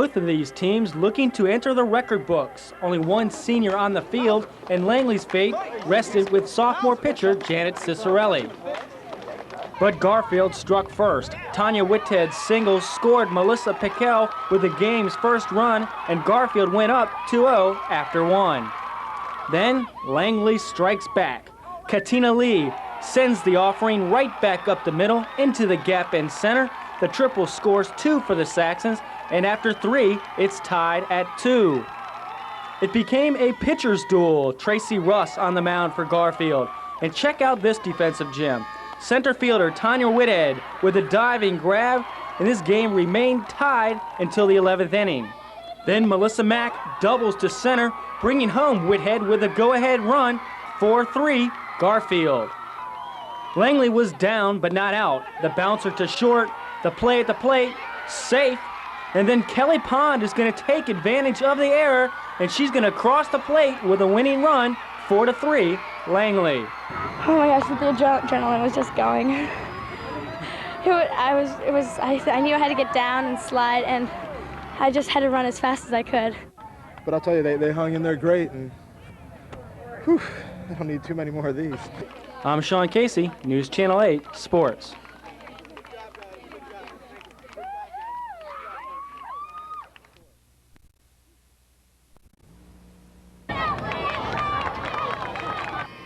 both of these teams looking to enter the record books. Only one senior on the field, and Langley's fate rested with sophomore pitcher Janet Cicerelli. But Garfield struck first. Tanya Whithead's single scored Melissa Piquel with the game's first run, and Garfield went up 2-0 after 1. Then Langley strikes back. Katina Lee sends the offering right back up the middle into the gap in center. The triple scores 2 for the Saxons, and after 3, it's tied at 2. It became a pitcher's duel. Tracy Russ on the mound for Garfield. And check out this defensive gem. Center fielder Tanya Whithead with a diving grab, and this game remained tied until the 11th inning. Then Melissa Mack doubles to center, bringing home Whithead with a go-ahead run, 4-3 Garfield. Langley was down but not out. The bouncer to short, the play at the plate, safe, and then Kelly Pond is going to take advantage of the error, and she's going to cross the plate with a winning run, 4-3 Langley. Oh my gosh, the adrenaline was just going. I knew I had to get down and slide, and I just had to run as fast as I could. But I'll tell you, they hung in there great, and whew, I don't need too many more of these. I'm Sean Casey, News Channel 8 Sports.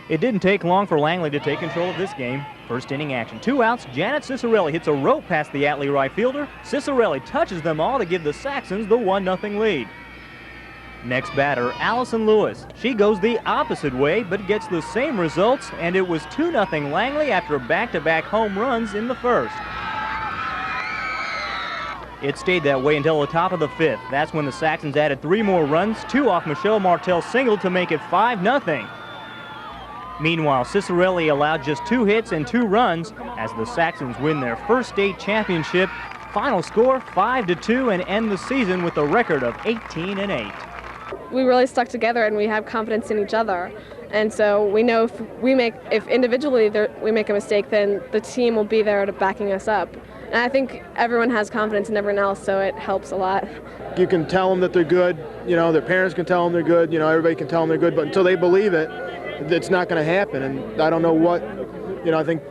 It didn't take long for Langley to take control of this game. First inning action. 2 outs. Janet Cicerelli hits a rope past the Atlee right fielder. Cicerelli touches them all to give the Saxons the 1-0 lead. Next batter, Allison Lewis. She goes the opposite way, but gets the same results, and it was 2-0 Langley after back-to-back home runs in the first. It stayed that way until the top of the 5th. That's when the Saxons added 3 more runs, 2 off Michelle Martel's single to make it 5-0. Meanwhile, Cicerelli allowed just 2 hits and 2 runs as the Saxons win their first state championship. Final score 5-2 and end the season with a record of 18-8. We really stuck together and we have confidence in each other. And so we know if individually we make a mistake, then the team will be there to backing us up. And I think everyone has confidence in everyone else, so it helps a lot. You can tell them that they're good, their parents can tell them they're good, everybody can tell them they're good, but until they believe it, it's not going to happen. And I don't know what, I think,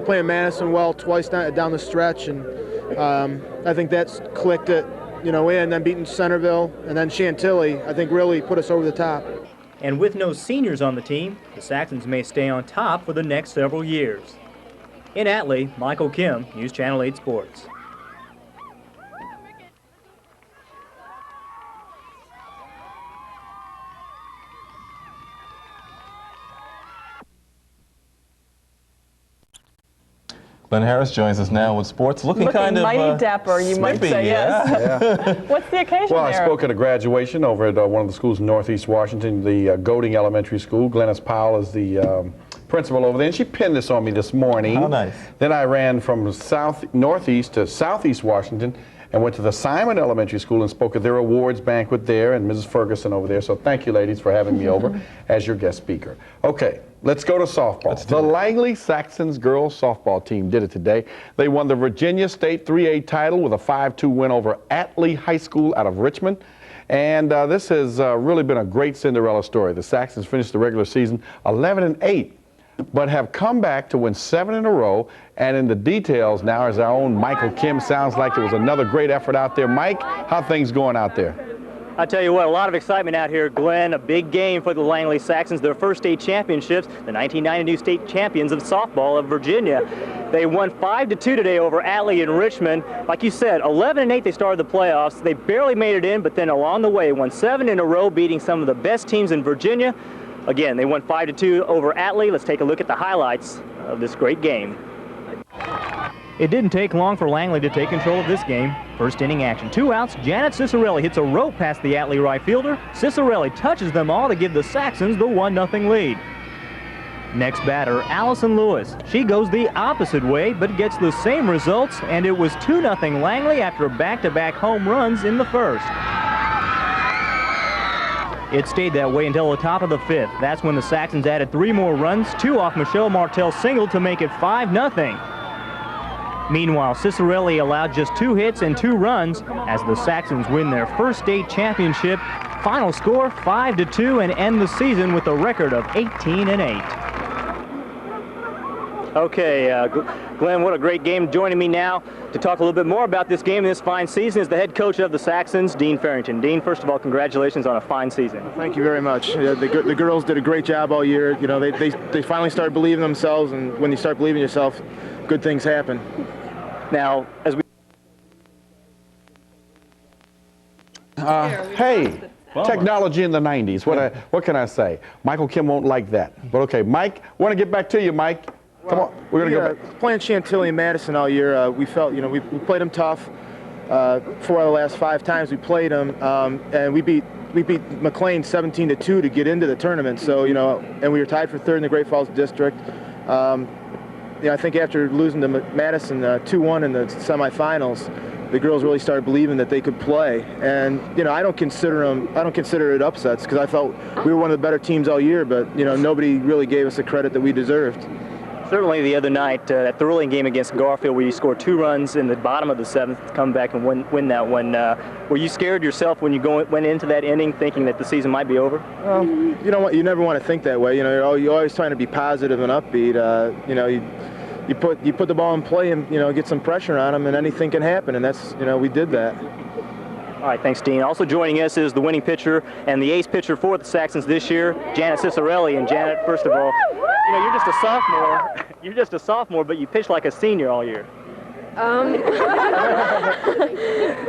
playing Madison well twice down the stretch, and I think that's clicked it, and then beating Centerville and then Chantilly, I think really put us over the top. And with no seniors on the team, the Saxons may stay on top for the next several years. In Atlee, Michael Kim, News Channel 8 Sports. Glenn Harris joins us now with sports, looking kind of mighty dapper, you might say. Yeah. Yes. What's the occasion Well, there? I spoke at a graduation over at one of the schools in Northeast Washington, the Golding Elementary School. Glennis Powell is the principal over there, and she pinned this on me this morning. How nice. Then I ran from northeast to southeast Washington and went to the Simon Elementary School and spoke at their awards banquet there, and Mrs. Ferguson over there. So thank you, ladies, for having me over as your guest speaker. Okay, let's go to softball. The Langley Saxons girls softball team did it today. They won the Virginia State 3A title with a 5-2 win over Atlee High School out of Richmond. And this has really been a great Cinderella story. The Saxons finished the regular season 11-8. But have come back to win 7 in a row. And in the details now is our own Michael Kim. Sounds like there was another great effort out there. Mike, how things going out there? I tell you what, a lot of excitement out here, Glenn. A big game for the Langley Saxons, their first state championships, the 1992 state champions of softball of Virginia. They won 5-2 today over Atlee and Richmond. Like you said, 11-8 they started the playoffs. They barely made it in, but then along the way won 7 in a row, beating some of the best teams in Virginia. Again, they won 5-2 over Atlee. Let's take a look at the highlights of this great game. It didn't take long for Langley to take control of this game. First inning action. 2 outs. Janet Cicerelli hits a rope past the Atlee right fielder. Cicerelli touches them all to give the Saxons the 1-0 lead. Next batter, Allison Lewis. She goes the opposite way, but gets the same results, and it was 2-0 Langley after back-to-back home runs in the first. It stayed that way until the top of the 5th. That's when the Saxons added 3 more runs, 2 off Michelle Martel's single to make it 5-0. Meanwhile, Cicerelli allowed just 2 hits and 2 runs as the Saxons win their first state championship. Final score 5-2 and end the season with a record of 18-8. Okay, Glenn, what a great game. Joining me now to talk a little bit more about this game and this fine season is the head coach of the Saxons, Dean Farrington. Dean, first of all, congratulations on a fine season. Thank you very much. Yeah, the girls did a great job all year. You know, they finally started believing themselves, and when you start believing yourself, good things happen. Now, as we... Hey, technology in the 90s. What can I say? Michael Kim won't like that. But okay, Mike, I want to get back to you, Mike. Come on, we're going to go back. Playing Chantilly and Madison all year, we felt, you know, we played them tough. 4 out of the last 5 times we played them, and we beat McLean 17-2 to get into the tournament. So, you know, and we were tied for 3rd in the Great Falls District. You know, I think after losing to Madison 2-1 in the semifinals, the girls really started believing that they could play. And, you know, I don't consider it upsets, because I felt we were one of the better teams all year, but, you know, nobody really gave us the credit that we deserved. Certainly the other night, that thrilling game against Garfield where you scored 2 runs in the bottom of the 7th to come back and win that one. Were you scared yourself when you went into that inning thinking that the season might be over? Well, you know what, you never want to think that way. You know, you're always trying to be positive and upbeat. You know, you put the ball in play and, you know, get some pressure on them, and anything can happen, and that's, you know, we did that. All right, thanks, Dean. Also joining us is the winning pitcher and the ace pitcher for the Saxons this year, Janet Cicerelli. And Janet, first of all, you know, you're just a sophomore. You're just a sophomore, but you pitched like a senior all year.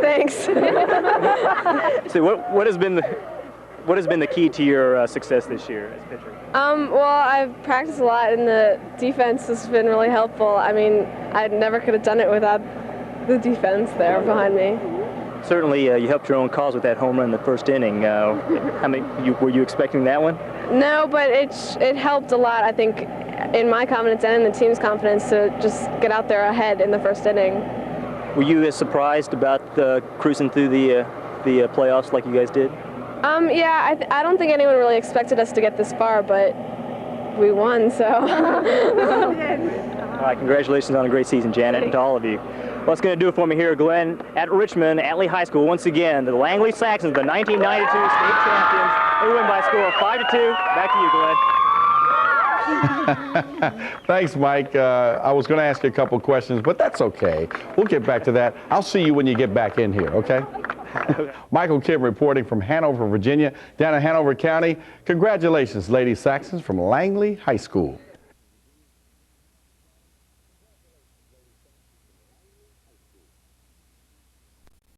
Thanks. So what has been the key to your success this year as pitcher? Well, I've practiced a lot, and the defense has been really helpful. I mean, I never could have done it without the defense there behind me. Certainly, you helped your own cause with that home run in the first inning. Were you expecting that one? No, but it helped a lot, I think, in my confidence and in the team's confidence to just get out there ahead in the first inning. Were you as surprised about cruising through the playoffs like you guys did? Yeah, I don't think anyone really expected us to get this far, but we won, so. All right, congratulations on a great season, Janet, and to all of you. Well, that's going to do it for me here, Glenn, at Richmond, Atlee High School. Once again, the Langley Saxons, the 1992 state champions. They win by a score of 5-2. Back to you, Glenn. Thanks, Mike. I was going to ask you a couple questions, but that's okay. We'll get back to that. I'll see you when you get back in here, okay? Michael Kim reporting from Hanover, Virginia, down in Hanover County. Congratulations, Lady Saxons from Langley High School.